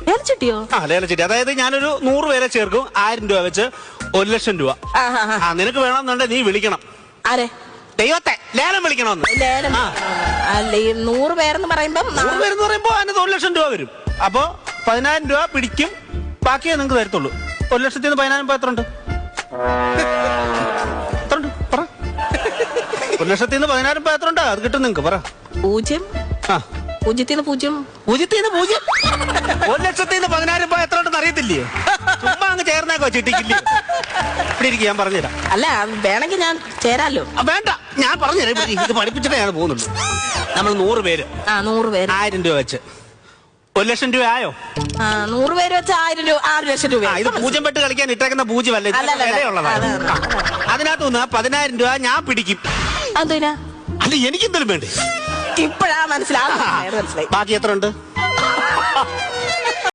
ലേലച്ചിട്ടിയോ? ആ, ലേലച്ചിട്ടി. അതായത് ഞാനൊരു 100 പേരെ ചേർക്കും, 1000 രൂപ വെച്ച് 1 ലക്ഷം രൂപ. നിനക്ക് വേണമെന്നുണ്ടെങ്കിൽ നീ വിളിക്കണം. ആരെ? ദൈവത്തെ ലേലം വിളിക്കണമെന്ന്. ലേലം അല്ല, ഈ 100 പേരെന്ന് പറയുമ്പോ 100 പേരെന്ന് പറയുമ്പോ അതിന് 1 ലക്ഷം രൂപ വരും. അപ്പൊ 10,000 രൂപ പിടിക്കും, ബാക്കിയേ നിങ്ങൾക്ക് തരത്തുള്ളൂ. 1 ലക്ഷത്തിന് 10,000 എത്ര ഉണ്ട്? 1 ലക്ഷത്തിന് 10,000 എത്ര ഉണ്ട്? അത് കിട്ടും നിങ്ങക്ക്, പറ. 0. ആ, 0 0. 0 1 ലക്ഷത്തിന് 10,000 എത്ര ഉണ്ടെന്ന് അറിയത്തില്ലേ? ചുമ്മാ അങ്ങ് ചേർന്നേക്കോ ചിട്ടിക്കില്ലേ? ഇവിടെ ഇരിക്കും, ഞാൻ പറഞ്ഞുതരാം. അല്ല, വേണമെങ്കിൽ ഞാൻ ചേരാലോ. വേണ്ട, ഞാൻ പറഞ്ഞുതരാം. ഇത് പഠിപ്പിച്ചിട്ടേ ഞാൻ പോകുന്നുള്ളൂ. നമ്മൾ 100 പേര്, 100 പേര് 1000 രൂപ വെച്ച് 1 ലക്ഷം രൂപ ആയോ? 100 പേര് വെച്ച് 1 ലക്ഷം രൂപ. ഇത് 0 പെട്ട് കളിക്കാൻ ഇട്ടേക്കുന്ന 0 അല്ല, വിലയുള്ളതാണ്. അതിനകത്തുനിന്ന് 10,000 രൂപ ഞാൻ പിടിക്കും. അതെന്നാ? അല്ല, എനിക്കെന്തെങ്കിലും വേണ്ടേ? ഇപ്പഴാ മനസ്സിലായി. ബാക്കി എത്ര ഉണ്ട്?